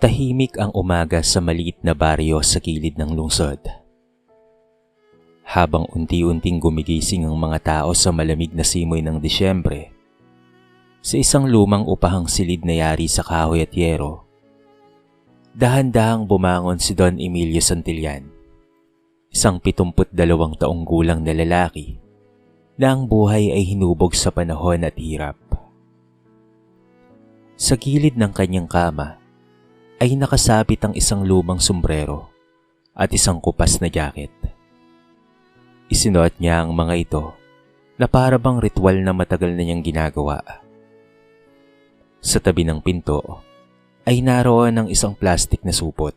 Tahimik ang umaga sa maliit na baryo sa gilid ng lungsod. Habang unti-unting gumigising ang mga tao sa malamig na simoy ng Disyembre, sa isang lumang upahang silid na yari sa kahoy at yero, dahan-dahang bumangon si Don Emilio Santillan, isang 72 taong gulang na lalaki na ang buhay ay hinubog sa panahon at hirap. Sa gilid ng kanyang kama ay nakasabit ang isang lumang sombrero at isang kupas na jacket. Isinuot niya ang mga ito na para bang ritual na matagal na niyang ginagawa. Sa tabi ng pinto ay naroon ang isang plastik na supot.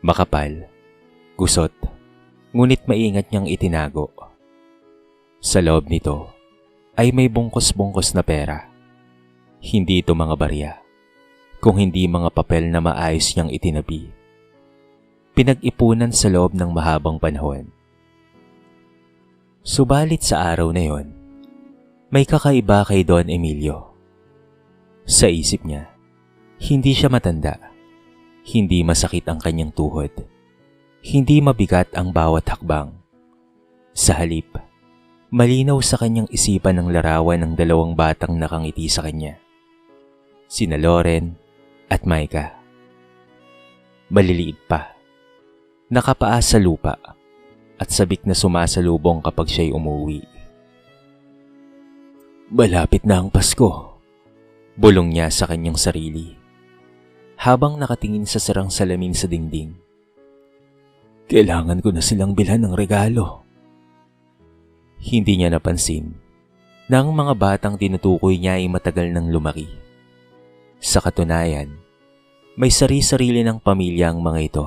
Makapal, gusot, ngunit maingat niyang itinago. Sa loob nito ay may bungkos-bungkos na pera. Hindi ito mga barya, kung hindi mga papel na maayos niyang itinabi. Pinag-ipunan sa loob ng mahabang panahon. Subalit sa araw na yon, may kakaiba kay Don Emilio. Sa isip niya, hindi siya matanda, hindi masakit ang kanyang tuhod, hindi mabigat ang bawat hakbang. Sa halip, malinaw sa kanyang isipan ang larawan ng dalawang batang nakangiti sa kanya, sina Loren at Micah. Maliliit pa, nakapaa sa lupa at sabik na sumasalubong kapag siya'y umuwi. Malapit na ang Pasko, bulong niya sa kanyang sarili, habang nakatingin sa sarang salamin sa dingding. Kailangan ko na silang bilhan ng regalo. Hindi niya napansin na ang mga batang tinutukoy niya ay matagal nang lumaki. Sa katunayan, may sari-sarili ng pamilya ang mga ito.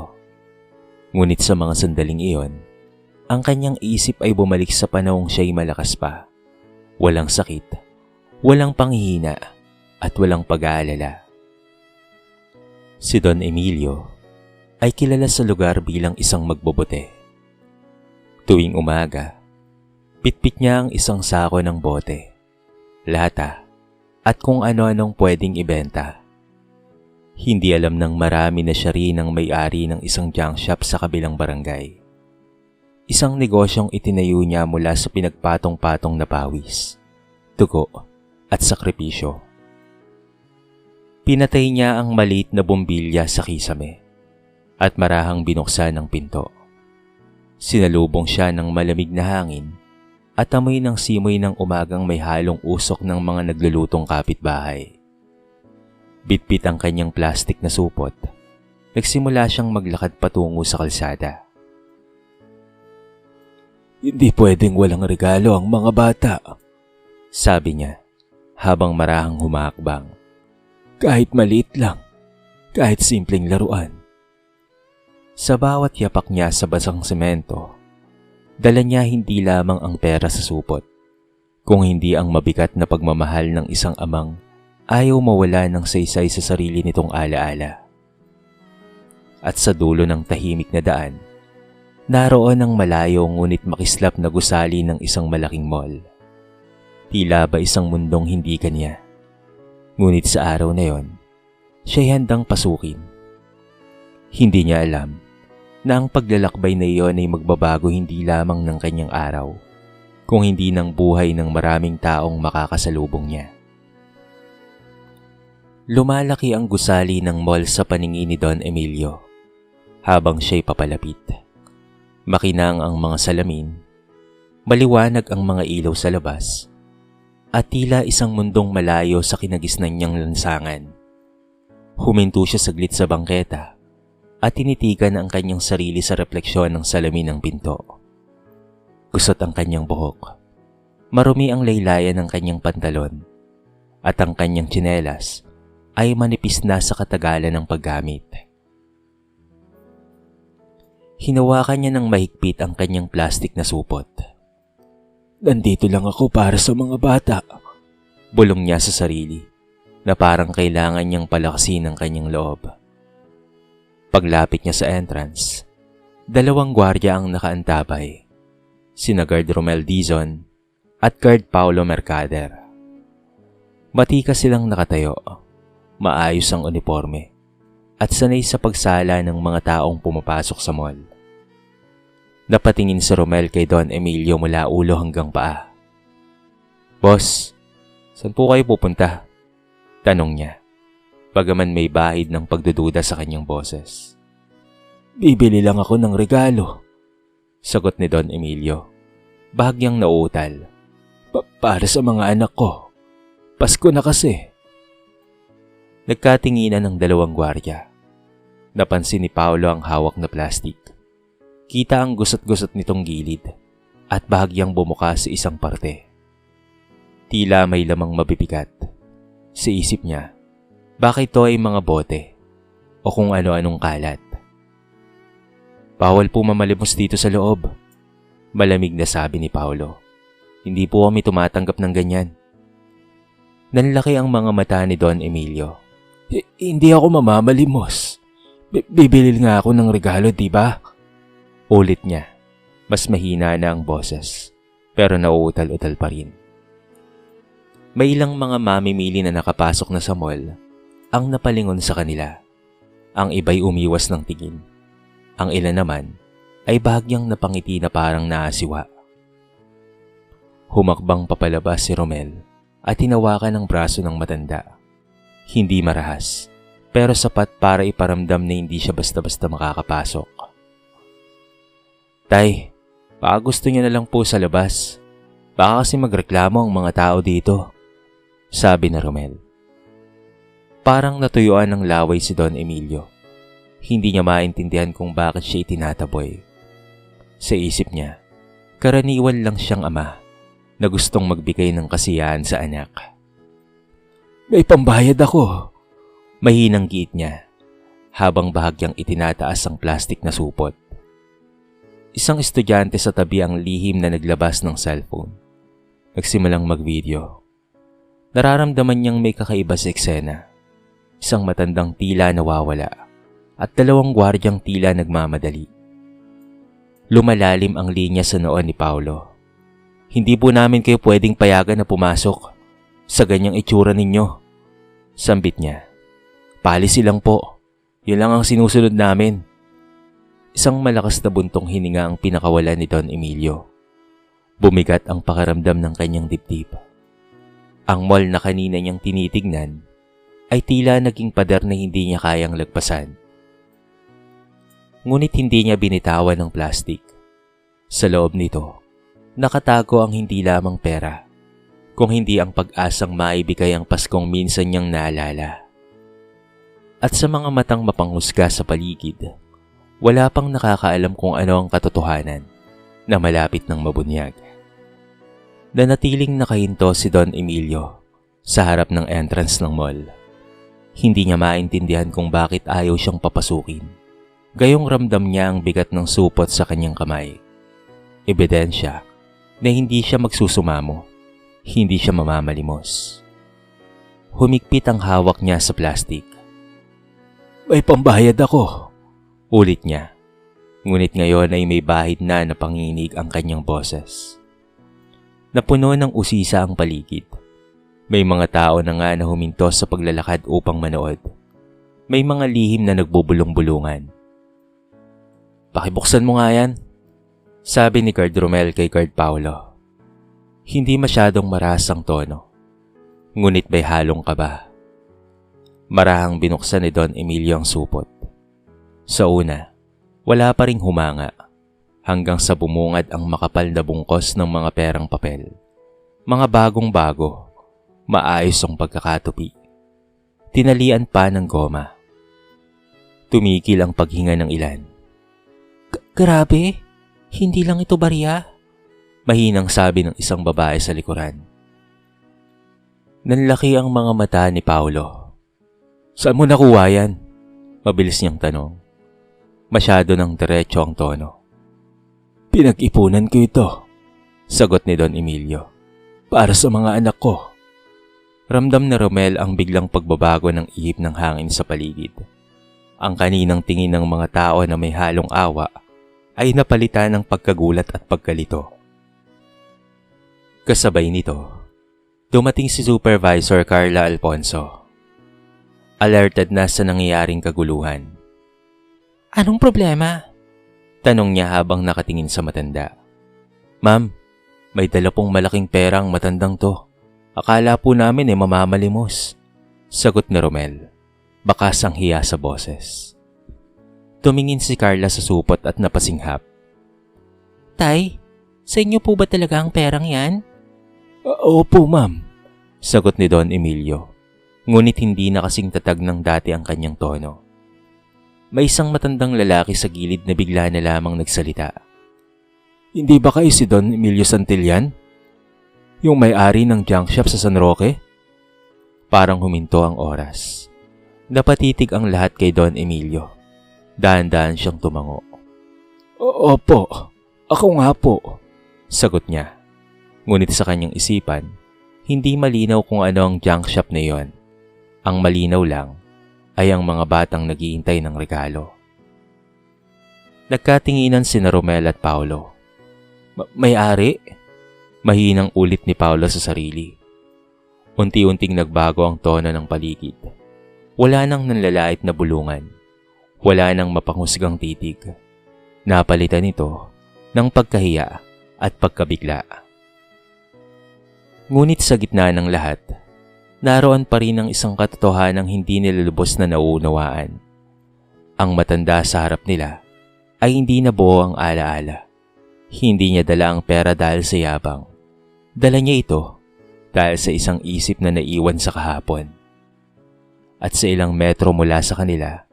Ngunit sa mga sandaling iyon, ang kanyang isip ay bumalik sa panahong siya'y malakas pa. Walang sakit, walang panghihina, at walang pag-aalala. Si Don Emilio ay kilala sa lugar bilang isang magbobote. Tuwing umaga, pitpit niya ang isang sako ng bote, lata, at kung ano-anong pwedeng ibenta. Hindi alam ng marami na siya rin ang may-ari ng isang junk shop sa kabilang barangay. Isang negosyong itinayo niya mula sa pinagpatong-patong na pawis, dugo at sakripisyo. Pinatay niya ang maliit na bombilya sa kisame at marahang binuksan ang pinto. Sinalubong siya ng malamig na hangin at amoy ng simoy ng umagang may halong usok ng mga naglulutong kapitbahay. Bitbit ang kanyang plastik na supot. Nagsimula siyang maglakad patungo sa kalsada. Hindi pwedeng walang regalo ang mga bata, sabi niya habang marahang humakbang. Kahit maliit lang, kahit simpleng laruan. Sa bawat yapak niya sa basang semento, dala niya hindi lamang ang pera sa supot, kung hindi ang mabigat na pagmamahal ng isang amang ayaw mawala ng saysay sa sarili nitong alaala. At sa dulo ng tahimik na daan, naroon ang malayo ngunit makislap na gusali ng isang malaking mall. Tila ba isang mundong hindi kanya. Ngunit sa araw na yon, siya'y handang pasukin. Hindi niya alam na ang paglalakbay na iyon ay magbabago hindi lamang ng kanyang araw, kung hindi ng buhay ng maraming taong makakasalubong niya. Lumalaki ang gusali ng mall sa paningin ni Don Emilio habang siya'y papalapit. Makinang ang mga salamin, maliwanag ang mga ilaw sa labas, at tila isang mundong malayo sa kinagisnan niyang lansangan. Huminto siya saglit sa bangketa at tinitigan ang kanyang sarili sa refleksyon ng salamin ng pinto. Gusot ang kanyang buhok, marumi ang laylayan ng kanyang pantalon, at ang kanyang tsinelas ay manipis na sa katagalan ng paggamit. Hinawakan niya ng mahigpit ang kanyang plastik na supot. Nandito lang ako para sa mga bata, bulong niya sa sarili, na parang kailangan niyang palakasin ang kanyang loob. Paglapit niya sa entrance, dalawang gwardiya ang nakaantabay, sina Guard Romel Dizon at Guard Paulo Mercader. Matika silang nakatayo, maayos ang uniforme, at sanay sa pagsala ng mga taong pumapasok sa mall. Napatingin si Romel kay Don Emilio mula ulo hanggang paa. "Boss, saan po kayo pupunta?" tanong niya, bagaman may bahid ng pagdududa sa kanyang boses. "Bibili lang ako ng regalo," sagot ni Don Emilio, bahagyang nauutal. Para sa mga anak ko. Pasko na kasi." Nagkatinginan ng dalawang gwardiya. Napansin ni Paolo ang hawak na plastik. Kita ang gusot-gusot nitong gilid at bahagyang bumuka sa isang parte. Tila may lamang mabibigat. Sa isip niya, baka ito ay mga bote o kung ano-anong kalat. "Bawal po mamalimos dito sa loob," malamig na sabi ni Paolo. "Hindi po kami tumatanggap ng ganyan." Nanlaki ang mga mata ni Don Emilio. Hindi ako mamamalimos. Bibili nga ako ng regalo, diba?" Ulit niya. Mas mahina na ang boses, pero nauutal-utal pa rin. May ilang mga mamimili na nakapasok na sa mall ang napalingon sa kanila. Ang iba'y umiwas ng tingin. Ang ilan naman ay bahagyang napangiti na parang naasiwa. Humakbang papalabas si Romel at hinawakan ang braso ng matanda. Hindi marahas, pero sapat para iparamdam na hindi siya basta-basta makakapasok. "Tay, baka gusto niya na lang po sa labas. Baka kasi magreklamo ang mga tao dito," sabi na Romel. Parang natuyuan ng laway si Don Emilio. Hindi niya maintindihan kung bakit siya itinataboy. Sa isip niya, karaniwan lang siyang ama na gustong magbigay ng kasiyahan sa anak. "May pambayad ako," mahinang giit niya, habang bahagyang itinataas ang plastik na supot. Isang estudyante sa tabi ang lihim na naglabas ng cellphone. Nagsimulang mag-video. Nararamdaman niyang may kakaiba sa eksena. Isang matandang tila nawawala at dalawang gwardyang tila nagmamadali. Lumalalim ang linya sa noon ni Paolo. "Hindi po namin kayo pwedeng payagan na pumasok sa ganyang itsura ninyo," sambit niya. "Policy lang po. Yun lang ang sinusunod namin." Isang malakas na buntong hininga ang pinakawalan ni Don Emilio. Bumigat ang pakiramdam ng kanyang dibdib. Ang mall na kanina niyang tinitignan ay tila naging pader na hindi niya kayang lagpasan. Ngunit hindi niya binitawan ng plastik. Sa loob nito, nakatago ang hindi lamang pera, kung hindi ang pag-asang maibigay ang Paskong minsan niyang naalala. At sa mga matang mapanghusga sa paligid, wala pang nakakaalam kung ano ang katotohanan na malapit ng mabunyag. Nanatiling nakahinto si Don Emilio sa harap ng entrance ng mall. Hindi niya maintindihan kung bakit ayaw siyang papasukin. Gayong ramdam niya ang bigat ng supot sa kanyang kamay. Ebidensya na hindi siya magsusumamo, hindi siya mamamalimos. Humigpit ang hawak niya sa plastik. "May pambayad ako," ulit niya. Ngunit ngayon ay may bahid na napanginig ang kanyang boses. Napuno ng usisa ang paligid. May mga tao na nga na huminto sa paglalakad upang manood. May mga lihim na nagbubulong-bulungan. "Pakibuksan mo nga yan," sabi ni Card Romel kay Card Paolo. Hindi masyadong maras ang tono, ngunit may halong kaba. Marahang binuksan ni Don Emilio ang supot. Sa una, wala pa ring humanga, hanggang sa bumungad ang makapal na bungkos ng mga perang papel. Mga bagong-bago, maayos ang pagkakatupi. Tinalian pa ng goma. Tumigil ang paghinga ng ilan. Grabe, hindi lang ito barya," mahinang sabi ng isang babae sa likuran. Nanlaki ang mga mata ni Paolo. "Saan mo nakuha yan?" mabilis niyang tanong. Masyado ng diretso ang tono. "Pinag-ipunan ko ito," sagot ni Don Emilio. "Para sa mga anak ko." Ramdam na Romel ang biglang pagbabago ng ihip ng hangin sa paligid. Ang kaninang tingin ng mga tao na may halong awa ay napalitan ng pagkagulat at pagkalito. Kasabay nito, dumating si Supervisor Carla Alfonso. Alerted na sa nangyayaring kaguluhan. Anong problema? Tanong niya habang nakatingin sa matanda. Ma'am, may dala pong malaking pera ang matandang to. Akala po namin mamamalimos. Sagot ni Romel, bakas ang hiya sa boses. Tumingin si Carla sa supot at napasinghap. Tay, sa inyo po ba talaga ang perang yan? Opo, ma'am. Sagot ni Don Emilio. Ngunit hindi na kasing tatag ng dati ang kanyang tono. May isang matandang lalaki sa gilid na bigla na lamang nagsalita. Hindi ba kayo si Don Emilio Santillan? Yung may-ari ng junk shop sa San Roque? Parang huminto ang oras. Napatitig ang lahat kay Don Emilio. Dahan-dahan siyang tumango. Opo, ako nga po. Sagot niya. Ngunit sa kanyang isipan, hindi malinaw kung ano ang junk shop na yon. Ang malinaw lang ay ang mga batang naghihintay ng regalo. Nagkatinginan sina Romel at Paulo. May-ari? Mahinang ulit ni Paulo sa sarili. Unti-unting nagbago ang tono ng paligid. Wala nang nanlalait na bulungan. Wala nang mapanghusgang titig. Napalitan ito ng pagkahiya at pagkabigla. Ngunit sa gitna ng lahat, naroon pa rin ang isang katotohanang hindi nila lubos na nauunawaan. Ang matanda sa harap nila ay hindi na buo ang alaala. Hindi niya dala ang pera dahil sa yabang. Dala niya ito dahil sa isang isip na naiwan sa kahapon. At sa ilang metro mula sa kanila,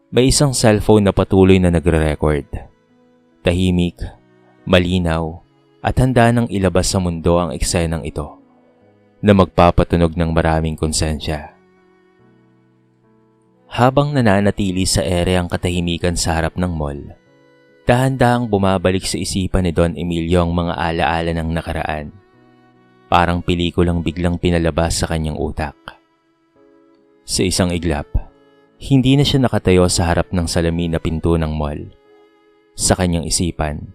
may isang cellphone na patuloy na nagre-record. Tahimik, malinaw, at handa nang ilabas sa mundo ang eksenang ito na magpapatunog ng maraming konsensya. Habang nananatili sa ere ang katahimikan sa harap ng mall, dahan-dahang bumabalik sa isipan ni Don Emilio ang mga alaala ng nakaraan. Parang pelikulang biglang pinalabas sa kanyang utak. Sa isang iglap, hindi na siya nakatayo sa harap ng salamin na pinto ng mall. Sa kanyang isipan,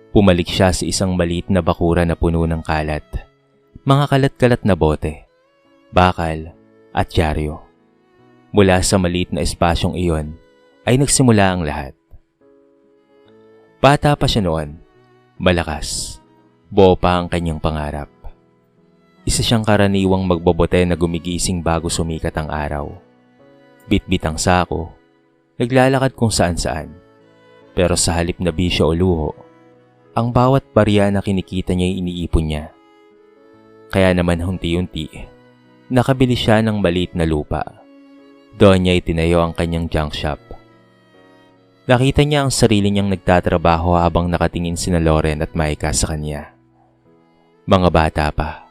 pumalik siya sa isang maliit na bakura na puno ng kalat. Mga kalat-kalat na bote, bakal at dyaryo. Mula sa maliit na espasyong iyon ay nagsimula ang lahat. Bata pa siya noon, malakas, buo pa ang kanyang pangarap. Isa siyang karaniwang magbobote na gumigising bago sumikat ang araw. Bit-bit ang sako, naglalakad kung saan-saan. Pero sa halip na bisyo o luho, ang bawat barya na kinikita niya ay iniipon niya. Kaya naman hunti-unti, nakabili siya ng maliit na lupa. Doon niya itinayo ang kanyang junk shop. Nakita niya ang sarili niyang nagtatrabaho habang nakatingin sina Loren at Maika sa kanya. Mga bata pa.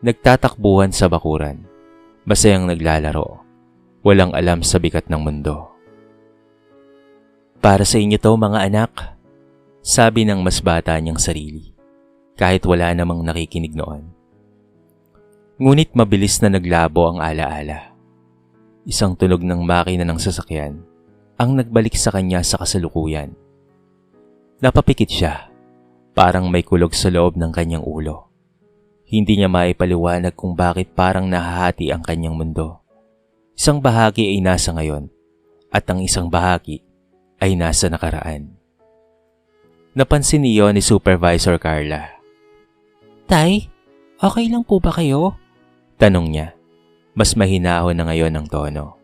Nagtatakbuhan sa bakuran, masayang naglalaro, walang alam sa bigat ng mundo. Para sa inyo to mga anak, sabi ng mas bata niyang sarili, kahit wala namang nakikinig noon. Ngunit mabilis na naglabo ang alaala. Isang tunog ng makina ng sasakyan ang nagbalik sa kanya sa kasalukuyan. Napapikit siya, parang may kulog sa loob ng kanyang ulo. Hindi niya maipaliwanag kung bakit parang nahahati ang kanyang mundo. Isang bahagi ay nasa ngayon at ang isang bahagi ay nasa nakaraan. Napansin niyo ni Supervisor Carla. Tay, okay lang po ba kayo? Tanong niya. Mas mahinahon na ngayon ang tono.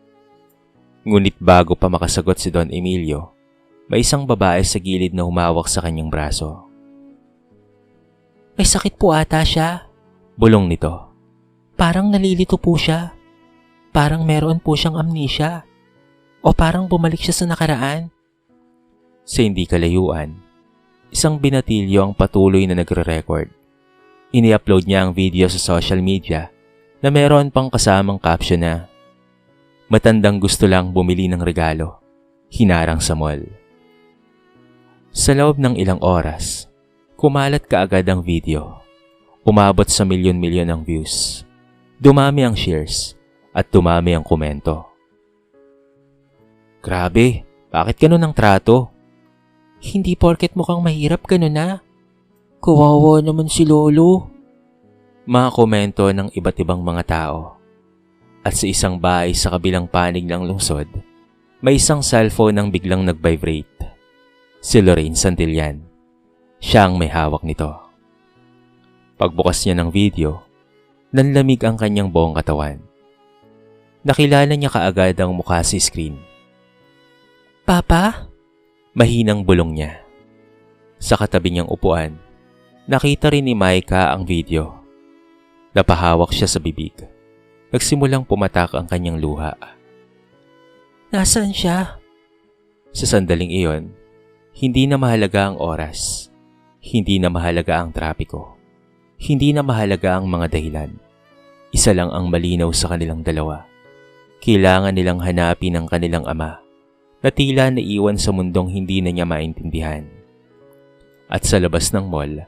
Ngunit bago pa makasagot si Don Emilio, may isang babae sa gilid na humawak sa kanyang braso. May sakit po ata siya. Bulong nito. Parang nalilito po siya. Parang meron po siyang amnesia. O parang bumalik siya sa nakaraan. Sa hindi kalayuan, isang binatilyo ang patuloy na nagre-record. Ini-upload niya ang video sa social media na meron pang kasamang caption na matandang gusto lang bumili ng regalo, hinarang sa mall. Sa loob ng ilang oras, kumalat kaagad ang video. Umabot sa milyon-milyon ang views. Dumami ang shares at dumami ang komento. Grabe, bakit ganun ang trato? Hindi porket mukhang mahirap ganun na. Kawawa naman si Lolo. Mga komento ng iba't ibang mga tao. At sa isang bahay sa kabilang panig ng lungsod, may isang cellphone ang biglang nag-vibrate. Si Lorraine Santillan. Siya ang may hawak nito. Pagbukas niya ng video, nanlamig ang kanyang buong katawan. Nakilala niya kaagad ang mukha sa screen. "Papa?" Mahinang bulong niya. Sa katabi niyang upuan, nakita rin ni Micah ang video. Napahawak siya sa bibig. Nagsimulang pumatak ang kanyang luha. "Nasaan siya?" Sa sandaling iyon, hindi na mahalaga ang oras. Hindi na mahalaga ang trapiko. Hindi na mahalaga ang mga dahilan. Isa lang ang malinaw sa kanilang dalawa. Kailangan nilang hanapin ang kanilang ama na tila naiwan sa mundong hindi na niya maintindihan. At sa labas ng mall,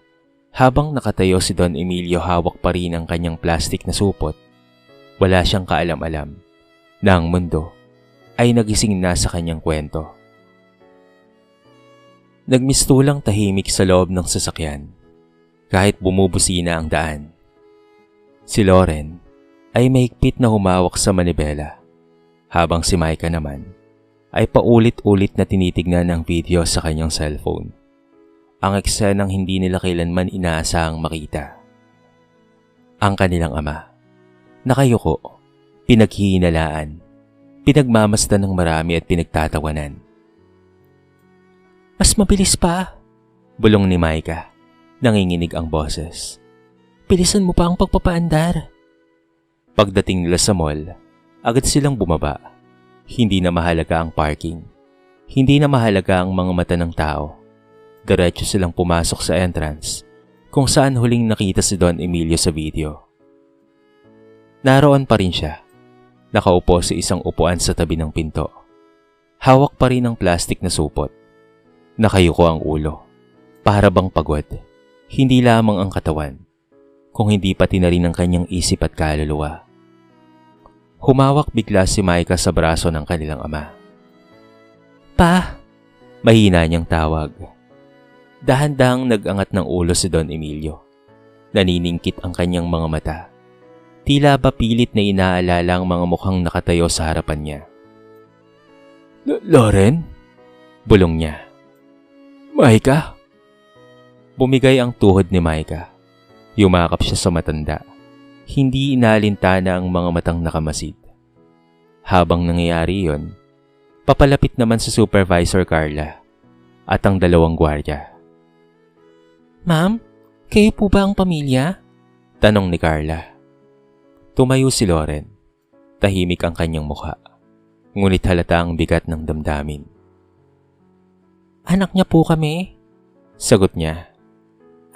habang nakatayo si Don Emilio hawak pa rin ang kanyang plastic na supot, wala siyang kaalam-alam na ang mundo ay nagising na sa kanyang kwento. Nagmistulang tahimik sa loob ng sasakyan kahit bumubusina ang daan. Si Loren ay mahigpit na humawak sa manibela habang si Micah naman ay paulit-ulit na tinitignan ang video sa kanyang cellphone. Ang eksenang hindi nila kailanman inaasahang makita. Ang kanilang ama, nakayuko, pinaghihinalaan, pinagmamasdan ng marami at pinagtatawanan. "Mas mabilis pa," bulong ni Micah. Nanginginig ang boses. "Bilisan mo pa ang pagpapaandar." Pagdating nila sa mall, agad silang bumaba. Hindi na mahalaga ang parking. Hindi na mahalaga ang mga mata ng tao. Diretso silang pumasok sa entrance kung saan huling nakita si Don Emilio sa video. Naroon pa rin siya, nakaupo sa isang upuan sa tabi ng pinto. Hawak pa rin ang plastic na supot. Nakayuko ang ulo, para bang pagod. Hindi lamang ang katawan, kung hindi pati na rin ang kanyang isip at kaluluwa. Humawak bigla si Micah sa braso ng kanilang ama. "Pa!" Mahina niyang tawag. Dahan-dahang nag-angat ng ulo si Don Emilio. Naniningkit ang kanyang mga mata. Tila ba pilit na inaalala ang mga mukhang nakatayo sa harapan niya. "Loren?" Bulong niya. "Micah?" Bumigay ang tuhod ni Micah. Yumakap siya sa matanda. Hindi inalintana ang mga matang nakamasid. Habang nangyayari iyon, papalapit naman si Supervisor Carla at ang dalawang gwardiya. "Ma'am, kayo po ba ang pamilya?" Tanong ni Carla. Tumayo si Loren. Tahimik ang kanyang mukha. Ngunit halata ang bigat ng damdamin. "Anak niya po kami," sagot niya.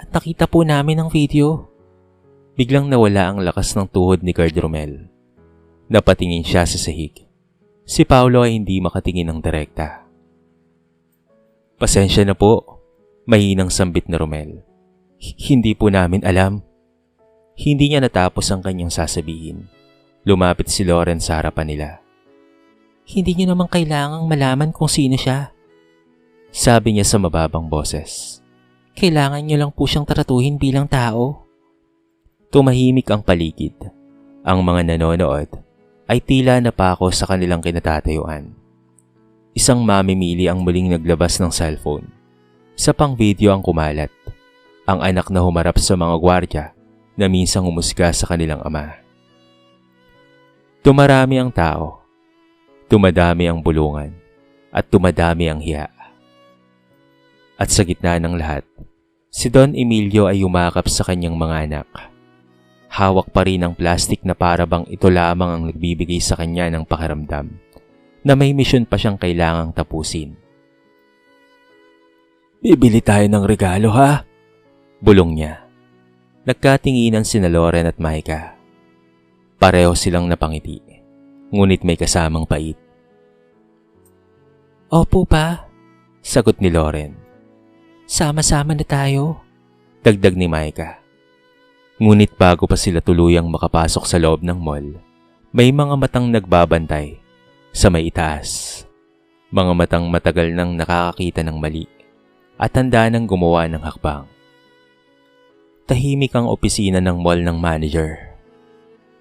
"At nakita po namin ang video." Biglang nawala ang lakas ng tuhod ni Guard Romel. Napatingin siya sa sahig. Si Paolo ay hindi makatingin ng direkta. "Pasensya na po," mahinang sambit na Romel. "Hindi po namin alam." Hindi niya natapos ang kanyang sasabihin. Lumapit si Loren sa harapan nila. "Hindi niyo naman kailangang malaman kung sino siya," sabi niya sa mababang boses. "Kailangan niyo lang po siyang tratuhin bilang tao." Tumahimik ang paligid. Ang mga nanonood ay tila napako sa kanilang kinatatayuan. Isang mamimili ang muling naglabas ng cellphone. Isa pang video ang kumalat. Ang anak na humarap sa mga gwardya na minsang humusga sa kanilang ama. Tumarami ang tao. Tumadami ang bulungan. At tumadami ang hiya. At sa gitna ng lahat, si Don Emilio ay yumakap sa kanyang mga anak. Hawak pa rin ang plastic na parabang ito lamang ang nagbibigay sa kanya ng pakiramdam na may misyon pa siyang kailangang tapusin. "Bibili tayo ng regalo, ha?" bulong niya. Nagkatinginan sina Loren at Micah. Pareho silang napangiti, ngunit may kasamang pait. "Opo pa," sagot ni Loren. "Sama-sama na tayo," dagdag ni Micah. Ngunit bago pa sila tuluyang makapasok sa loob ng mall, may mga matang nagbabantay sa may itaas. Mga matang matagal nang nakakakita ng mali at handa nang gumawa ng hakbang. Tahimik ang opisina ng mall ng manager.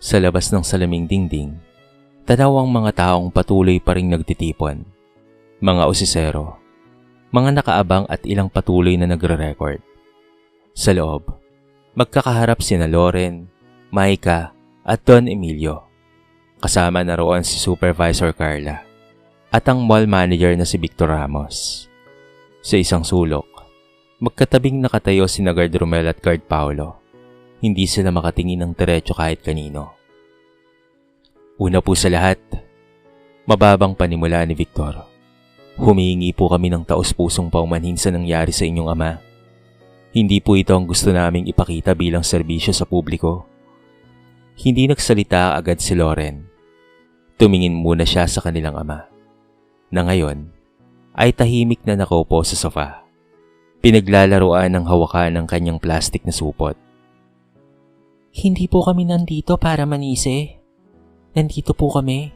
Sa labas ng salaming dingding, Tanaw ang mga taong patuloy pa ring nagtitipon. Mga osisero, mga nakaabang at ilang patuloy na nagre-record. Sa loob, magkakaharap sina Loren, Maika at Don Emilio. Kasama na roon si Supervisor Carla at ang mall manager na si Victor Ramos. Sa isang sulok, magkatabing nakatayo si Guard Romel at Guard Paulo. Hindi sila makatingin ng diretso kahit kanino. Una po sa lahat, mababang panimula ni Victor. Humihingi po kami ng taos-pusong paumanhin sa nangyari sa inyong ama. Hindi po ito ang gusto naming ipakita bilang serbisyo sa publiko. Hindi nagsalita agad si Loren. Tumingin muna siya sa kanilang ama, na ngayon ay tahimik na nakaupo sa sofa. Pinaglalaroan ng hawakan ng kanyang plastik na supot. Hindi po kami nandito para manise. Nandito po kami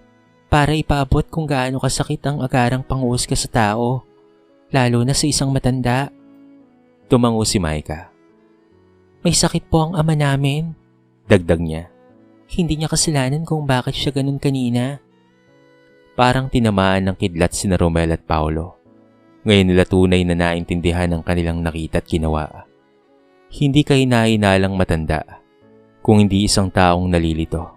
para ipaabot kung gaano kasakit ang agarang panguhusga sa tao, lalo na sa isang matanda. Tumango si Maika. May sakit po ang ama namin, dagdag niya. Hindi niya kasalanan kung bakit siya ganun kanina. Parang tinamaan ng kidlat sina Romel at Paulo. Ngayon nila tunay na naintindihan ang kanilang nakita at ginawa. Hindi kahinainalang matanda, kung hindi isang taong nalilito,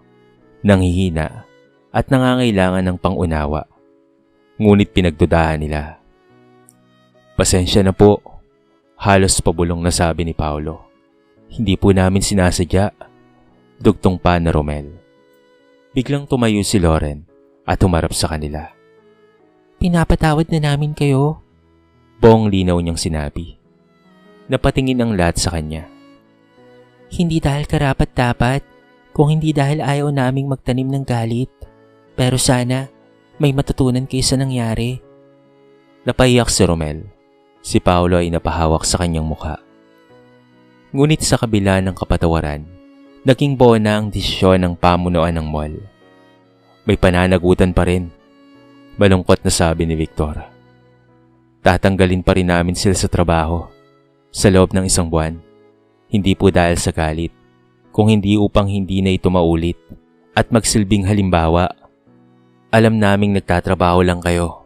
nanghihina at nangangailangan ng pangunawa. Ngunit pinagdudahan nila. Pasensya na po, halos pabulong na sabi ni Paulo. Hindi po namin sinasadya, dugtong pa na Romel. Biglang tumayo si Loren at humarap sa kanila. Pinapatawad na namin kayo, buong linaw niyang sinabi. Napatingin ang lahat sa kanya. Hindi dahil karapat-dapat, kung hindi dahil ayaw naming magtanim ng galit. Pero sana, may matutunan kayo sa nangyari. Napaiyak si Romel. Si Paulo ay napahawak sa kanyang mukha. Ngunit sa kabila ng kapatawaran, naging buo na ang desisyon ng pamunuan ng mall. May pananagutan pa rin, malungkot na sabi ni Victor. Tatanggalin pa rin namin sila sa trabaho, sa loob ng 1 buwan. Hindi po dahil sa galit, kung hindi upang hindi na ito maulit at magsilbing halimbawa. Alam naming nagtatrabaho lang kayo,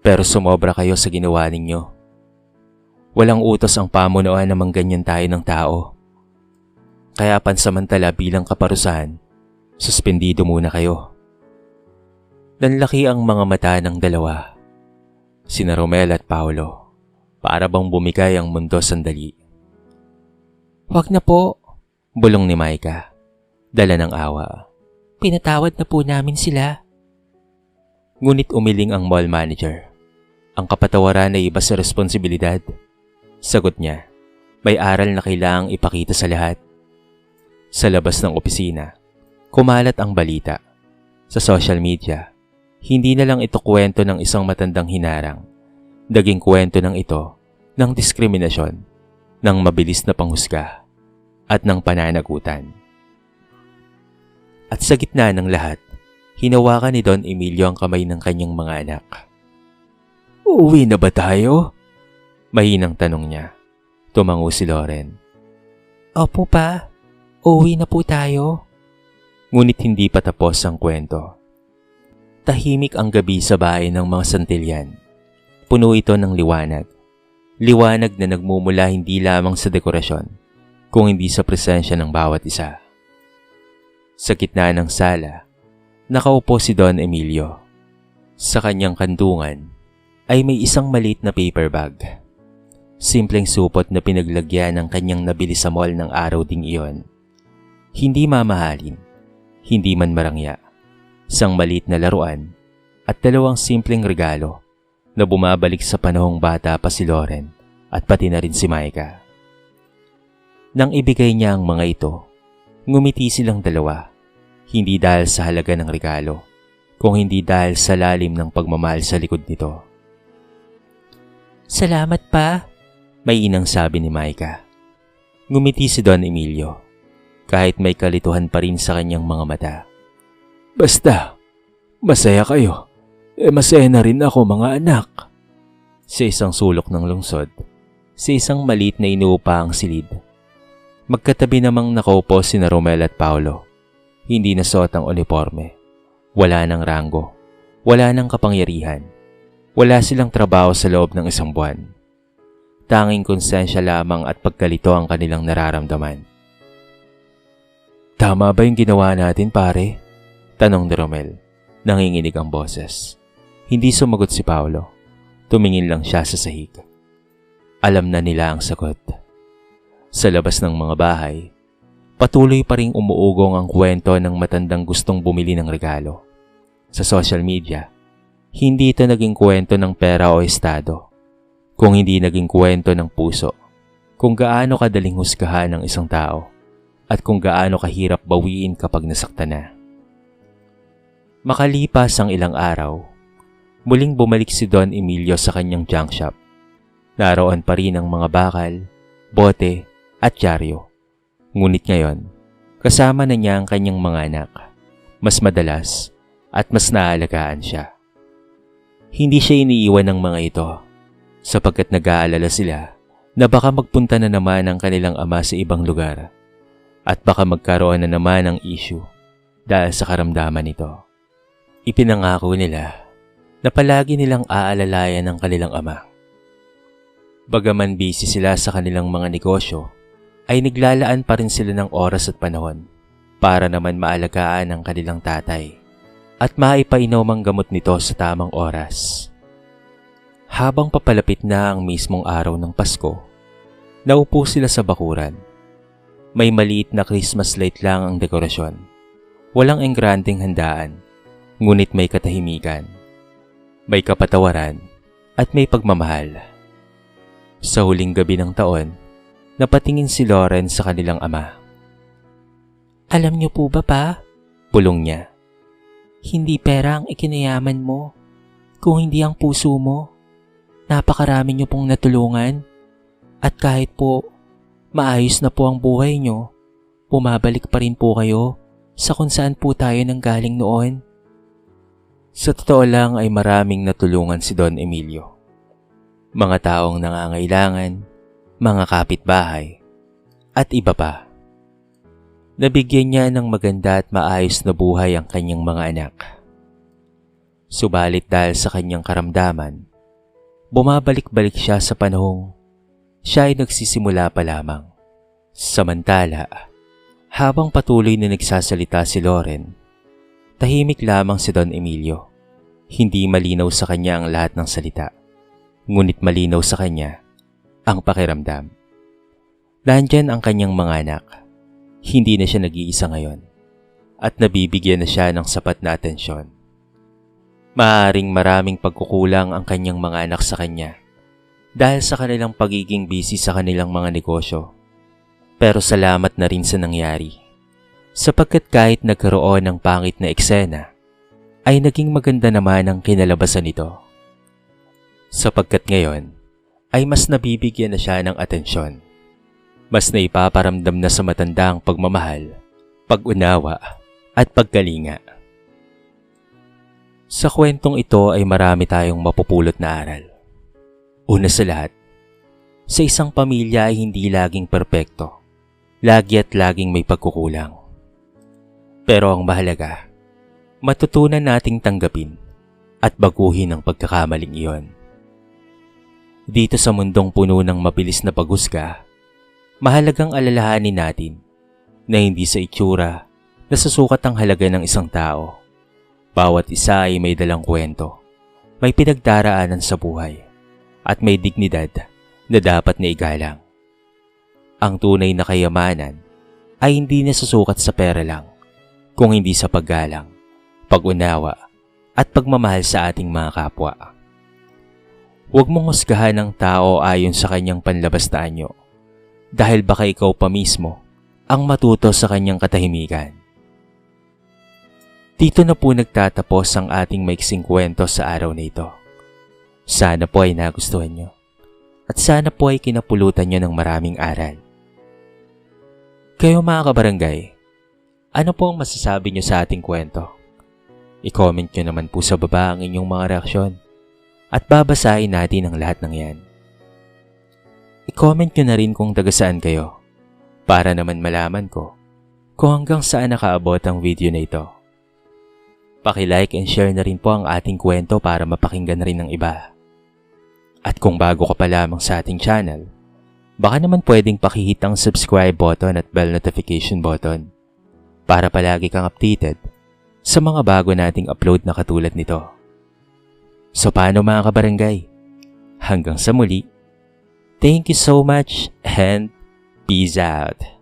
pero sumobra kayo sa ginawa ninyo. Walang utos ang pamunuan na mangganyan tayo ng tao. Kaya pansamantala bilang kaparusahan, suspendido muna kayo. Nanlaki ang mga mata ng dalawa, sina Romel at Paulo, para bang bumigay ang mundo sandali. Wag na po, bulong ni Maika, dala ng awa. Pinatawad na po namin sila. Ngunit umiling ang mall manager. Ang kapatawaran ay iba sa responsibilidad. Sagot niya, may aral na kailangang ipakita sa lahat. Sa labas ng opisina, kumalat ang balita. Sa social media, hindi na lang ito kwento ng isang matandang hinarang. Naging kwento ng ito ng diskriminasyon, ng mabilis na panghusga, at ng pananagutan. At sa gitna ng lahat, hinawakan ni Don Emilio ang kamay ng kanyang mga anak. Uuwi na ba tayo? Mahinang tanong niya. Tumango si Loren. Opo pa, uuwi na po tayo. Ngunit hindi pa tapos ang kwento. Tahimik ang gabi sa bahay ng mga Santillan. Puno ito ng liwanag. Liwanag na nagmumula hindi lamang sa dekorasyon, kung hindi sa presensya ng bawat isa. Sa gitna ng sala, nakaupo si Don Emilio. Sa kanyang kantungan ay may isang maliit na paper bag. Simpleng supot na pinaglagyan ng kanyang nabili sa mall ng araw ding iyon. Hindi mamahalin, hindi man marangya. Isang maliit na laruan at 2 simpleng regalo na bumabalik sa panahong bata pa si Loren at pati na rin si Maika. Nang ibigay niya ang mga ito, ngumiti silang dalawa, hindi dahil sa halaga ng regalo, kung hindi dahil sa lalim ng pagmamahal sa likod nito. Salamat pa, may inang sabi ni Maika. Ngumiti si Don Emilio, kahit may kalituhan pa rin sa kanyang mga mata. Basta, masaya kayo. Masaya na rin ako mga anak. Sa isang sulok ng lungsod, sa isang maliit na inuupahang silid, magkatabi namang nakaupo sina Romel at Paulo. Hindi nasuot ang uniforme. Wala ng ranggo, wala ng kapangyarihan, wala silang trabaho sa loob ng isang buwan. Tanging konsensya lamang at pagkalito ang kanilang nararamdaman. Tama ba yung ginawa natin, pare? Tanong ni Romel. Nanginginig ang boses. Hindi sumagot si Paolo. Tumingin lang siya sa sahig. Alam na nila ang sagot. Sa labas ng mga bahay, patuloy pa ring umuugong ang kwento ng matandang gustong bumili ng regalo. Sa social media, hindi ito naging kwento ng pera o estado, kung hindi naging kwento ng puso, kung gaano kadaling husgahan ng isang tao, at kung gaano kahirap bawiin kapag nasaktan na. Makalipas ang ilang araw, muling bumalik si Don Emilio sa kanyang junk shop. Naroon pa rin ang mga bakal, bote, at dyaryo. Ngunit ngayon, kasama na niya ang kanyang mga anak. Mas madalas at mas naalagaan siya. Hindi siya iniiwan ng mga ito sapagkat nag-aalala sila na baka magpunta na naman ang kanilang ama sa ibang lugar at baka magkaroon na naman ng issue dahil sa karamdaman nito. Ipinangako nila na palagi nilang aalalayan ang kanilang ama. Bagaman busy sila sa kanilang mga negosyo, ay naglalaan pa rin sila ng oras at panahon para naman maalagaan ang kanilang tatay at maipainom ang gamot nito sa tamang oras. Habang papalapit na ang mismong araw ng Pasko, naupo sila sa bakuran. May maliit na Christmas light lang ang dekorasyon. Walang engrandeng handaan, ngunit may katahimikan, may kapatawaran at may pagmamahal. Sa huling gabi ng taon, napatingin si Lauren sa kanilang ama. Alam niyo po ba pa? Bulong niya. Hindi pera ang ikinayaman mo, kung hindi ang puso mo. Napakarami niyo pong natulungan. At kahit po maayos na po ang buhay niyo, bumabalik pa rin po kayo sa kung saan po tayo nanggaling noon. Sa totoo lang ay maraming natulungan si Don Emilio. Mga taong nangangailangan, mga kapitbahay, at iba pa. Nabigyan niya ng maganda at maayos na buhay ang kanyang mga anak. Subalit dahil sa kanyang karamdaman, bumabalik-balik siya sa panahong siya ay nagsisimula pa lamang. Samantala, habang patuloy na nagsasalita si Lauren, tahimik lamang si Don Emilio. Hindi malinaw sa kanya ang lahat ng salita, ngunit malinaw sa kanya ang pakiramdam. Nandyan ang kanyang mga anak. Hindi na siya nag-iisa ngayon at nabibigyan na siya ng sapat na atensyon. Maaaring maraming pagkukulang ang kanyang mga anak sa kanya dahil sa kanilang pagiging busy sa kanilang mga negosyo. Pero salamat na rin sa nangyari sapagkat kahit nagkaroon ng pangit na eksena, ay naging maganda naman ang kinalabasan nito. Sapagkat ngayon ay mas nabibigyan na siya ng atensyon. Mas naipaparamdam na sa matanda ang pagmamahal, pag-unawa at pagkalinga. Sa kwentong ito ay marami tayong mapupulot na aral. Una sa lahat, sa isang pamilya ay hindi laging perpekto. Lagi at laging may pagkukulang. Pero ang mahalaga, matutunan nating tanggapin at baguhin ang pagkakamaling iyon. Dito sa mundong puno ng mabilis na paghusga, mahalagang alalahanin natin na hindi sa itsura nasusukat ang halaga ng isang tao. Bawat isa ay may dalang kwento, may pinagdaraanan sa buhay, at may dignidad na dapat na igalang. Ang tunay na kayamanan ay hindi nasusukat sa pera lang, kung hindi sa paggalang, pag-unawa, at pagmamahal sa ating mga kapwa. Huwag mong husgahan ng tao ayon sa kanyang panlabas na anyo, dahil baka ikaw pa mismo ang matuto sa kanyang katahimikan. Dito na po nagtatapos ang ating maiksing kwento sa araw na ito. Sana po ay nagustuhan nyo at sana po ay kinapulutan nyo ng maraming aral. Kayo mga kabarangay, ano po ang masasabi nyo sa ating kwento? I-comment nyo naman po sa baba ang inyong mga reaksyon at babasahin natin ang lahat ng yan. I-comment nyo na rin kung taga saan kayo para naman malaman ko kung hanggang saan nakaabot ang video na ito. Paki-like and share na rin po ang ating kwento para mapakinggan rin ng iba. At kung bago ka pa lamang sa ating channel, baka naman pwedeng pakihit ang subscribe button at bell notification button para palagi kang updated sa mga bago nating upload na katulad nito. So paano mga kabarangay? Hanggang sa muli, thank you so much and peace out!